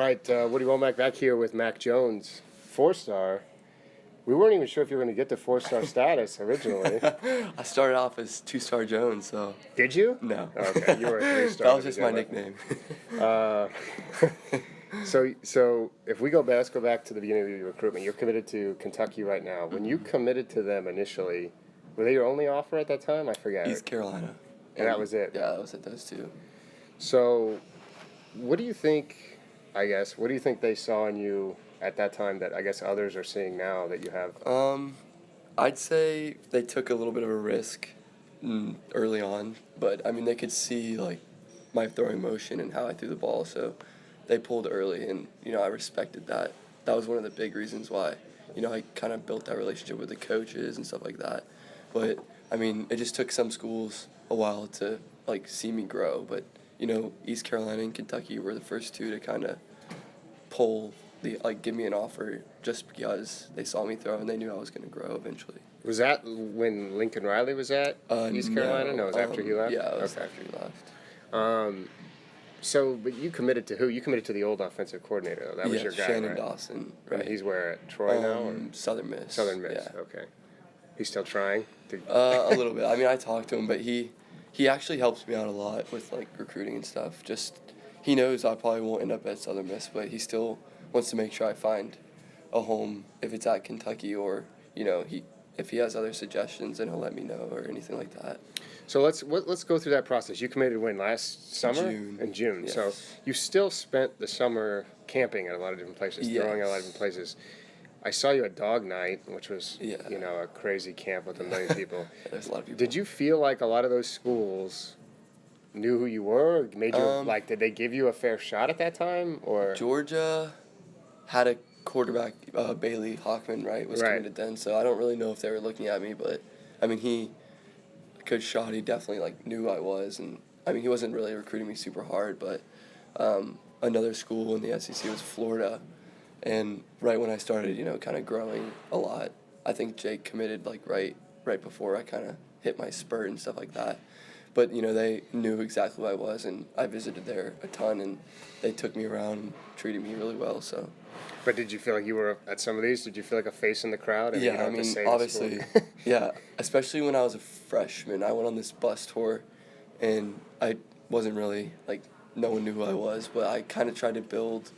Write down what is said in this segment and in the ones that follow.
right, Woody Wommack back here with Mac Jones, 4-star. We weren't even sure if you were going to get to 4-star status originally. I started off as 2-star Jones, so. Did you? No. Okay, you were a 3-star. That was just my nickname. So if we let's go back to the beginning of your recruitment. You're committed to Kentucky right now. When you committed to them initially, were they your only offer at that time? I forget. East Carolina. And that was it? Yeah, that was it, those two. So what do you think, what do you think they saw in you at that time that I guess others are seeing now that you have? I'd say they took a little bit of a risk early on, but I mean they could see like my throwing motion and how I threw the ball, so they pulled early, and I respected that. That was one of the big reasons why I kind of built that relationship with the coaches and stuff like that. But I mean it just took some schools a while to like see me grow, but East Carolina and Kentucky were the first two to kind of give me an offer just because they saw me throw and they knew I was going to grow eventually. Was that when Lincoln Riley was at East Carolina? No, it was after he left? Yeah, it was after he left. But you committed to who? You committed to the old offensive coordinator, though. That was your guy, Shannon right? Dawson, right. And he's where, at Troy now? Or? Southern Miss. Southern Miss, yeah. Okay. He's still trying? A little bit. I mean, I talked to him, but he actually helps me out a lot with, like, recruiting and stuff. Just, he knows I probably won't end up at Southern Miss, but he still wants to make sure I find a home if it's at Kentucky or, if he has other suggestions, then he'll let me know or anything like that. So let's go through that process. You committed when, last summer? June. In June. Yes. So you still spent the summer camping at a lot of different places, throwing at a lot of different places. I saw you at Dog Night, which was, a crazy camp with a million people. There's a lot of people. Did you feel like a lot of those schools knew who you were? Made you, did they give you a fair shot at that time? Or Georgia had a quarterback, Bailey Hockman, was committed then, so I don't really know if they were looking at me, but, I mean, Coach Shoddy definitely, knew who I was, and, I mean, he wasn't really recruiting me super hard, but another school in the SEC was Florida, and right when I started, kind of growing a lot, I think Jake committed, right before I kind of hit my spurt and stuff like that. But, they knew exactly who I was, and I visited there a ton, and they took me around and treated me really well, so. But did you feel like you were, at some of these, did you feel like a face in the crowd? And yeah, I mean, obviously, yeah, especially when I was a freshman. I went on this bus tour, and I wasn't really, no one knew who I was, but I kind of tried to build,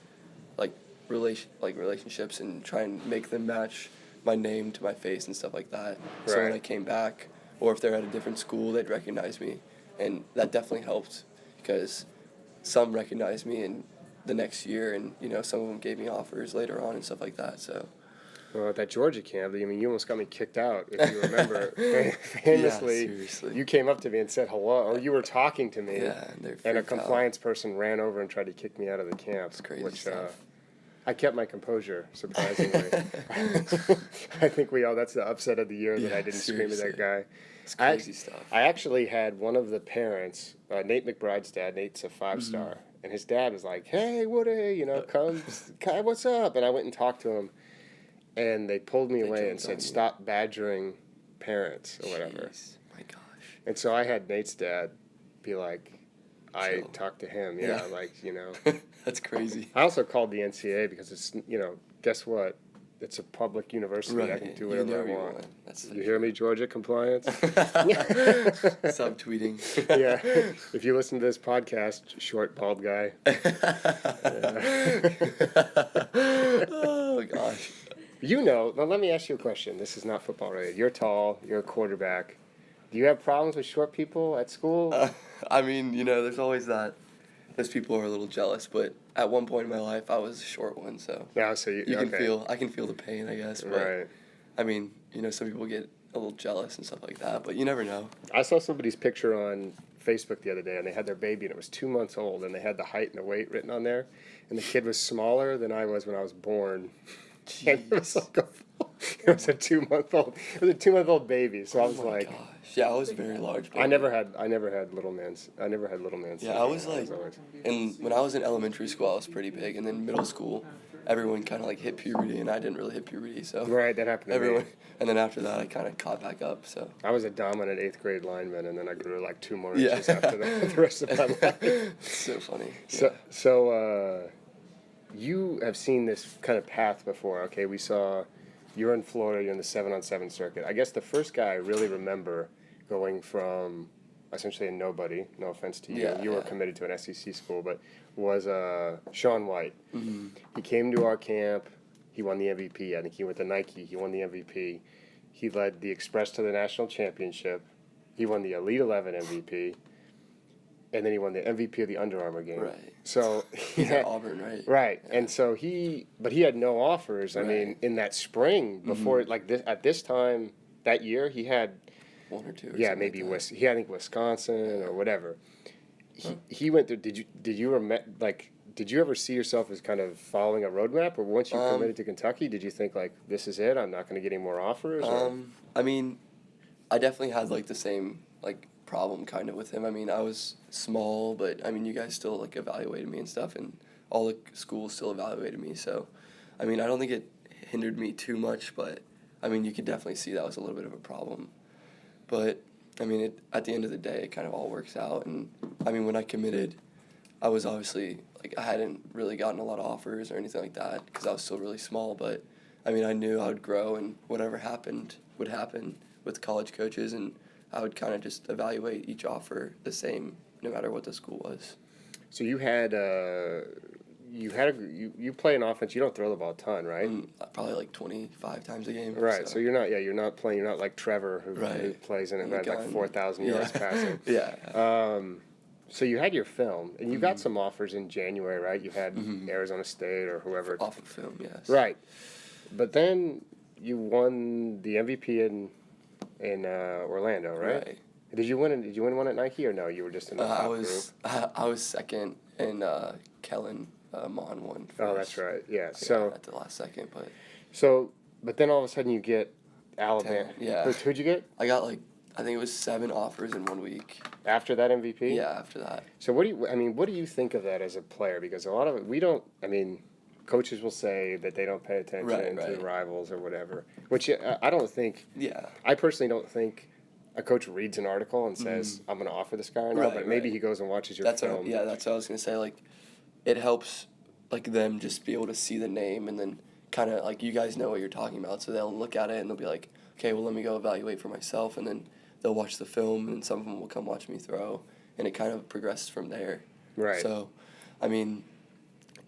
relationships and try and make them match my name to my face and stuff like that. Right. So when I came back, or if they're at a different school, they'd recognize me, and that definitely helped because some recognized me in the next year, and some of them gave me offers later on and stuff like that. So, well, at that Georgia camp, I mean, you almost got me kicked out. If you remember, famously, seriously. You came up to me and said hello, or you were talking to me, and a compliance person ran over and tried to kick me out of the camp. It's crazy stuff. I kept my composure, surprisingly. I think that's the upset of the year that I didn't scream at that guy. It's crazy stuff. I actually had one of the parents, Nate McBride's dad. Nate's a 5-star. And his dad was like, "Hey, Woody, come, what's up?" And I went and talked to him, and they pulled me away and said, "Stop badgering parents," or whatever. My gosh. And so I had Nate's dad be like, I talked to him, That's crazy. I also called the NCAA because it's, guess what? It's a public university. Right. I can do whatever I want. You hear me, Georgia Compliance? Subtweeting. Yeah. If you listen to this podcast, short, bald guy. Oh, gosh. Now let me ask you a question. This is not football related. You're tall. You're a quarterback. Do you have problems with short people at school? I mean, there's always that. Those people are a little jealous, but at one point in my life, I was a short one, so. Yeah, so I can feel the pain, I guess. But, right. I mean, some people get a little jealous and stuff like that, but you never know. I saw somebody's picture on Facebook the other day, and they had their baby, and it was 2 months old, and they had the height and the weight written on there, and the kid was smaller than I was when I was born. And it was it was a 2-month-old. It was a 2-month-old baby. So I was like, gosh. Yeah, I was very large. Baby. I never had little man's. Yeah, I was and when I was in elementary school, I was pretty big, and then middle school, everyone kind of hit puberty, and I didn't really hit puberty. So right, that happened. To me. And then after that, I kind of caught back up. So I was a dominant 8th grade lineman, and then I grew 2 more inches after that. The rest of my life. So funny. So you have seen this kind of path before. Okay, we saw you're in Florida, you're in the 7-on-7 circuit. I guess the first guy I really remember going from essentially a nobody, no offense to you, you were committed to an SEC school, but was Sean White. Mm-hmm. He came to our camp, he won the MVP. I think he went to Nike, he won the MVP. He led the Express to the national championship. He won the Elite 11 MVP. And then he won the MVP of the Under Armour game. Right. So he's at Auburn, right? Right. Yeah. And so he had no offers. I mean, in that spring before, at this time that year, he had one or two. Or yeah, maybe like I think Wisconsin or whatever. He went through. Did you ever see yourself as kind of following a roadmap, or once you committed to Kentucky, did you think like this is it? I'm not going to get any more offers. I mean, I definitely had like the same problem kind of with him. I mean, I was small, but I mean, you guys still like evaluated me and stuff, and all the schools still evaluated me. So, I mean, I don't think it hindered me too much, but I mean, you could definitely see that was a little bit of a problem. But I mean, at the end of the day, it kind of all works out. And I mean, when I committed, I was obviously I hadn't really gotten a lot of offers or anything like that because I was still really small. But I mean, I knew I would grow, and whatever happened would happen with college coaches, and I would kind of just evaluate each offer the same, no matter what the school was. So you play an offense. You don't throw the ball a ton, right? Probably like 25 times a game. Right. So you're not like Trevor who plays in it and like 4,000 yards passing. Yeah. So you had your film, and you got some offers in January, right? You had Arizona State or whoever. Off of film, yes. Right. But then you won the MVP in Orlando, right? Did you win one at Nike or no? You were just in the top group. I was second, and Kellen Mond won first. Oh, that's right. Yeah. So at the last second, but but then all of a sudden you get Alabama. 10, yeah. Who'd you get? I got I think it was 7 offers in 1 week. After that MVP? Yeah, after that. So what do you think of that as a player? Because a lot of it, coaches will say that they don't pay attention to rivals or whatever, which I don't think. Yeah. I personally don't think a coach reads an article and says, I'm going to offer this guy now, but maybe he goes and watches your film. That's what I was going to say. It helps, them just be able to see the name and then kind of, you guys know what you're talking about, so they'll look at it and they'll be like, okay, well, let me go evaluate for myself, and then they'll watch the film, and some of them will come watch me throw, and it kind of progresses from there. Right. So, I mean,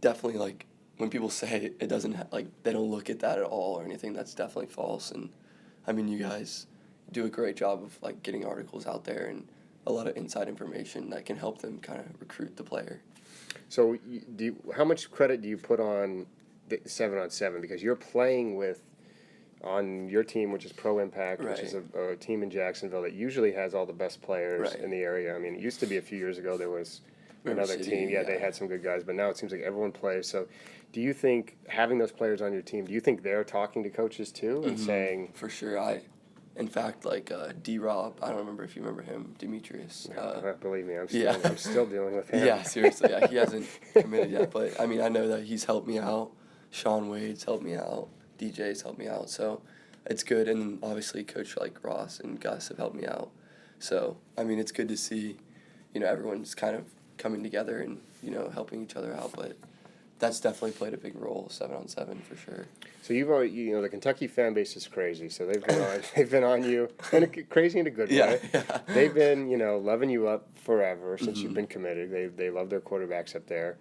definitely, when people say it doesn't, they don't look at that at all or anything, that's definitely false. And, I mean, you guys do a great job of, getting articles out there and a lot of inside information that can help them kind of recruit the player. So, how much credit do you put on the 7-on-7? Because you're playing on your team, which is Pro Impact, which is a team in Jacksonville that usually has all the best players in the area. I mean, it used to be a few years ago there was another team. Yeah, they had some good guys, but now it seems like everyone plays. So do you think having those players on your team, do you think they're talking to coaches too and saying... For sure. In fact, D-Rob, I don't remember if you remember him, Demetrius. Believe me, I'm still dealing with him. Yeah, seriously. Yeah, he hasn't committed yet, but I mean, I know that he's helped me out. Sean Wade's helped me out. DJ's helped me out, so it's good. And obviously Coach Ross and Gus have helped me out. So, I mean, it's good to see, everyone's kind of coming together and, helping each other out. But that's definitely played a big role, 7-on-7 for sure. So you've already, the Kentucky fan base is crazy. So they've been on you, and crazy in a good way. Yeah. They've been, loving you up forever since you've been committed. They love their quarterbacks up there.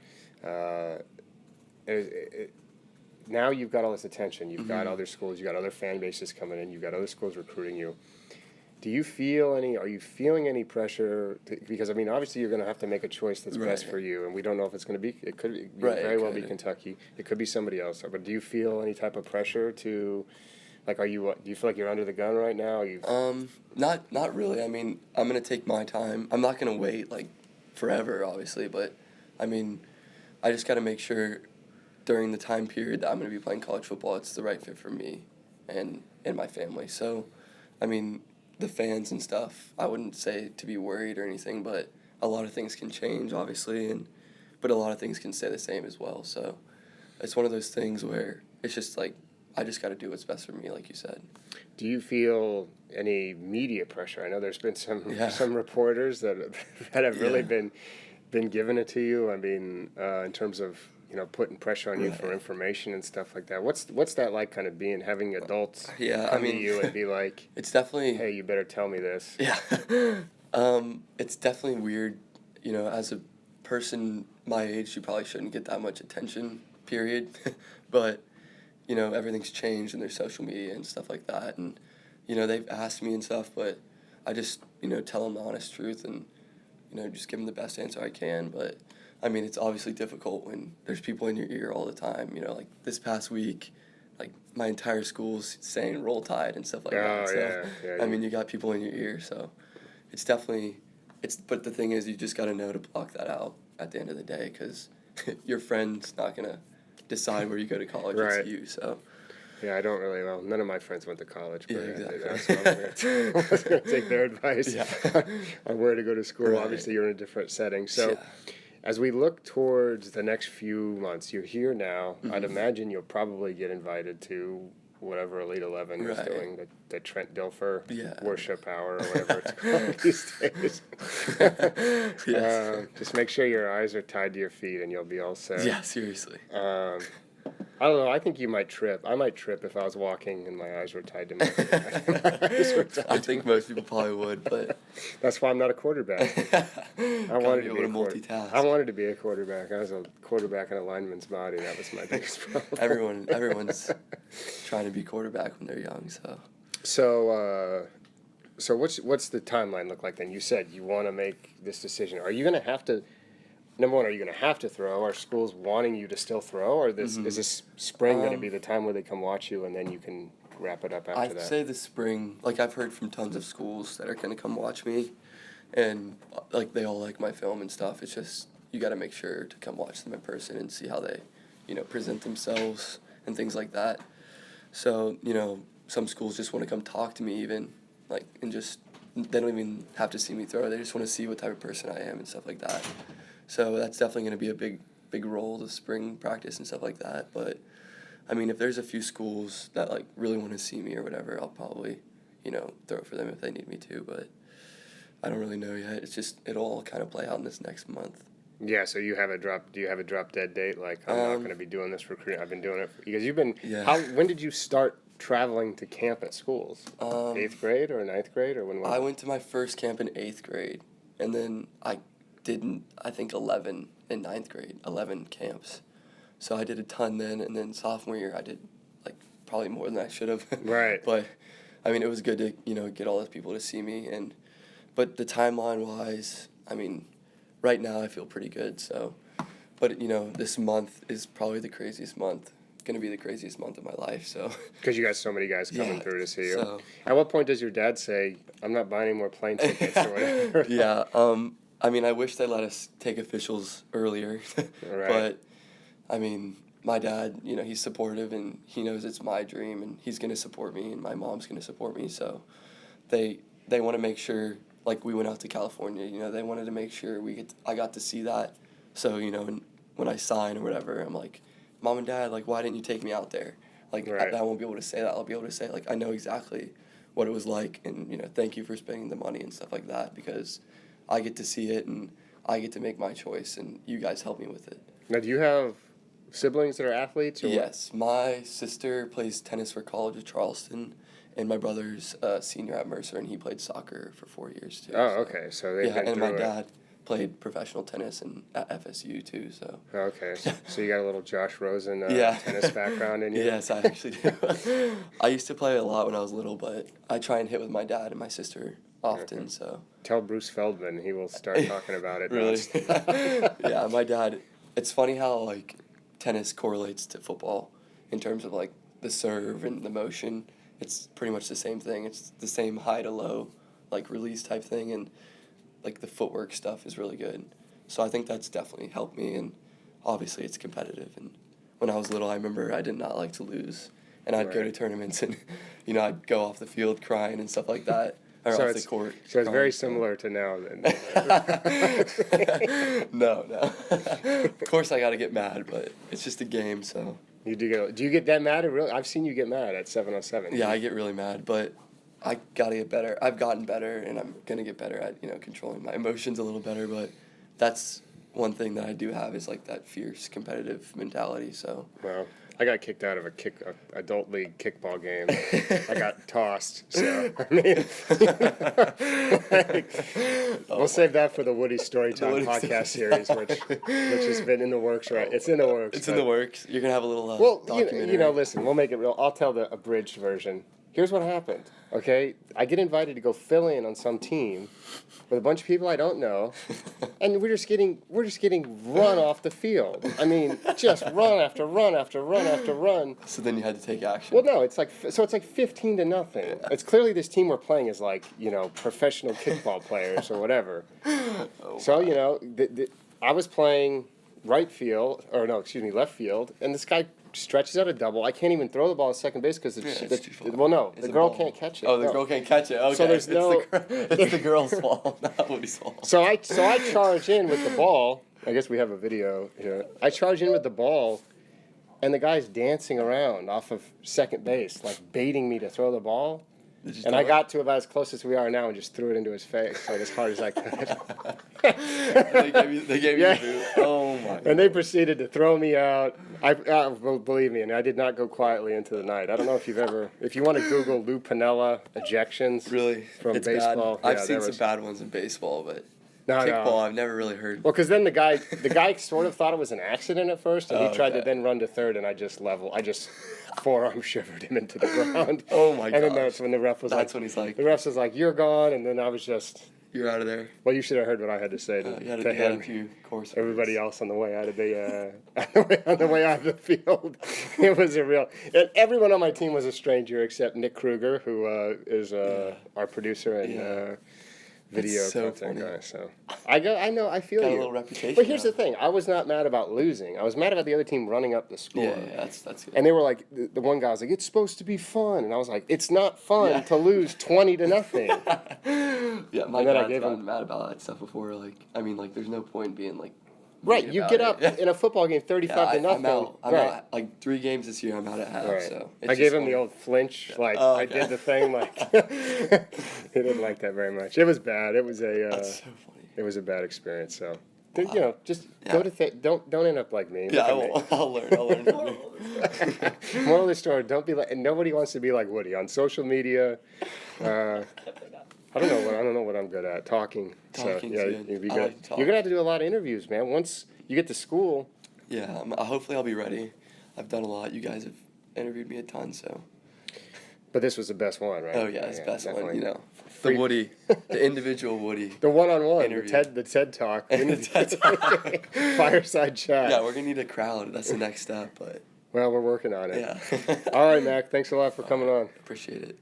Now you've got all this attention. You've got other schools. You've got other fan bases coming in. You've got other schools recruiting you. Are you feeling any pressure? Because, obviously you're going to have to make a choice that's best for you, and we don't know if it's going to be, it could very well be Kentucky. It could be somebody else. But do you feel any type of pressure to, do you feel like you're under the gun right now? Not really. I mean, I'm going to take my time. I'm not going to wait, forever, obviously, but, I just got to make sure during the time period that I'm going to be playing college football, it's the right fit for me and my family. So, the fans and stuff, I wouldn't say to be worried or anything, but a lot of things can change, obviously, but a lot of things can stay the same as well. So it's one of those things where it's just I just got to do what's best for me, like you said. Do you feel any media pressure? I know there's been some reporters that have really been giving it to you. In terms of putting pressure on you for information and stuff like that. What's that like, kind of having adults come to you and be like, it's definitely, hey, you better tell me this. Yeah. It's definitely weird, as a person my age, you probably shouldn't get that much attention, period. But, everything's changed and there's social media and stuff like that. And, they've asked me and stuff, but I just, tell them the honest truth and, just give them the best answer I can. But, I mean, it's obviously difficult when there's people in your ear all the time. Like this past week, like my entire school's saying Roll Tide and stuff like that. So, yeah. I mean, you got people in your ear, so it's definitely, but the thing is, you just got to know to block that out at the end of the day, because your friend's not going to decide where you go to college. Right. It's you, so. Yeah, I don't really, none of my friends went to college, but exactly. I was going to take their advice on where to go to school. Right. Obviously, you're in a different setting. So as we look towards the next few months, you're here now. I'd imagine you'll probably get invited to whatever Elite 11 is doing, the Trent Dilfer Worship Hour or whatever it's called these days. Just make sure your eyes are tied to your feet and you'll be all set. Yeah, seriously. I don't know. I think you might trip. I might trip if I was walking and my eyes were tied to my I think most people probably would, but that's why I'm not a quarterback. I wanted to be a multitask. I wanted to be a quarterback. I was a quarterback in a lineman's body. That was my biggest problem. Everyone's trying to be quarterback when they're young. So what's the timeline look like then? You said you want to make this decision. Are you going to have to? Number one, are you going to have to throw? Are schools wanting you to still throw? Or is this spring going to be the time where they come watch you and then you can wrap it up after that? I'd say the spring. Like, I've heard from tons of schools that are going to come watch me. And, like, they all like my film and stuff. It's just, you got to make sure to come watch them in person and see how they, present themselves and things like that. So, some schools just want to come talk to me even. Like, and just, they don't even have to see me throw. They just want to see what type of person I am and stuff like that. So that's definitely going to be a big role, the spring practice and stuff like that. But, I mean, if there's a few schools that, like, really want to see me or whatever, I'll probably, throw for them if they need me to. But I don't really know yet. It's just, it'll all kind of play out in this next month. Yeah, so do you have a drop dead date? Like, I'm not going to be doing this recruiting. I've been doing it because you've been, when did you start traveling to camp at schools? 8th grade or 9th grade, or when was I went to my first camp in 8th grade, and then I think 11 in 9th grade, 11 camps. So I did a ton then, and then sophomore year I did, like, probably more than I should have. Right. But, I mean, it was good to, get all those people to see me. But the timeline-wise, I mean, right now I feel pretty good, so. But, this month is probably the craziest month. Going to be the craziest month of my life, so. Because you got so many guys coming through to see you. So. At what point does your dad say, I'm not buying any more plane tickets or whatever? Yeah, I mean, I wish they let us take officials earlier. Right. But, I mean, my dad, he's supportive and he knows it's my dream and he's going to support me and my mom's going to support me. So they want to make sure, like, we went out to California, they wanted to make sure I got to see that. So, and when I sign or whatever, I'm like, Mom and Dad, like, why didn't you take me out there? Like, I won't be able to say that. I'll be able to say, like, I know exactly what it was like and, thank you for spending the money and stuff like that, because I get to see it, and I get to make my choice, and you guys help me with it. Now, do you have siblings that are athletes? Or yes. My sister plays tennis for College of Charleston, and my brother's a senior at Mercer, and he played soccer for 4 years, too. Oh, okay. So they've been and through my dad played professional tennis at FSU, too, so. Okay. So you got a little Josh Rosen tennis background in you? Yes, I actually do. I used to play a lot when I was little, but I try and hit with my dad and my sister often, so. Tell Bruce Feldman, he will start talking about it. Really? Yeah, my dad, it's funny how, like, tennis correlates to football in terms of, like, the serve and the motion. It's pretty much the same thing. It's the same high to low, like, release type thing, and, like, the footwork stuff is really good. So I think that's definitely helped me, and obviously it's competitive. And when I was little, I remember I did not like to lose, and I'd go to tournaments and, I'd go off the field crying and stuff like that. Or off the court. So it's very similar to now then. No. Of course I got to get mad, but it's just a game, so. Do you get that mad? Really? I've seen you get mad at 7-on-7. Yeah, I get really mad, but I got to get better. I've gotten better, and I'm going to get better at, controlling my emotions a little better, but that's one thing that I do have is like that fierce competitive mentality. So. Well, I got kicked out of a adult league kickball game. I got tossed. So I mean, we'll save that for the Woody Storytime podcast series, which has been in the works. Right, it's in the works. It's in the works. You're gonna have a little documentary. Listen, we'll make it real. I'll tell the abridged version. Here's what happened. Okay, I get invited to go fill in on some team with a bunch of people I don't know, and we're just getting run off the field. I mean, just run after run after run after run. So then you had to take action. Well, no, it's like 15-0. It's clearly this team we're playing is like professional kickball players or whatever. So I was playing left field, and this guy stretches out a double. I can't even throw the ball at second base because the girl can't catch it. Oh, the girl can't catch it. Okay, so there's it's the girl's fault, not Woody's fault. So I charge in with the ball. I guess we have a video here. I charge in with the ball, and the guy's dancing around off of second base, like baiting me to throw the ball. And I got to about as close as we are now and just threw it into his face, like as hard as I could. They gave you the boot. Oh my God. And they proceeded to throw me out. Believe me, and I did not go quietly into the night. I don't know if you want to Google Lou Piniella ejections from baseball. Bad. I've seen some bad ones in baseball, but kickball, no. I've never really heard. Well, because then the guy sort of thought it was an accident at first, and he tried to then run to third, and I just forearm shivered him into the ground. Oh my God! And then that's when the ref was when he's like, the ref was like, "You're gone," and then I was just. You're out of there. Well, you should have heard what I had to say to him. A few course everybody else on the way out of the on the way out of the field. It was and everyone on my team was a stranger except Nick Kruger, who is our producer and video content guy. So I feel got you. A little reputation. But here's the thing: I was not mad about losing. I was mad about the other team running up the score. Yeah, that's good. And they were like, the one guy was like, "It's supposed to be fun," and I was like, "It's not fun to lose 20-0." Yeah, my dad's gotten mad about that stuff before. There's no point being like. Right, you get up in a football game 35-0. I'm out. Like 3 games this year, I'm out at half. Right. So I gave him the old flinch, I did the thing, he didn't like that very much. It was bad. It was That's so funny. It was a bad experience. So just go to don't end up like me. Yeah, I will. I'll learn from you. Moral of the story: don't be like. And nobody wants to be like Woody on social media. I don't know what I'm good at. Talking. Talking. So, you'd be good. You're gonna have to do a lot of interviews, man. Once you get to school. Yeah, hopefully I'll be ready. I've done a lot. You guys have interviewed me a ton, so. But this was the best one, right? Oh yeah, it's the best one. The Woody, the individual Woody. The one-on-one, the TED Talk, fireside chat. Yeah, we're gonna need a crowd. That's the next step, but. Well, we're working on it. Yeah. All right, Mac. Thanks a lot for coming on. Appreciate it.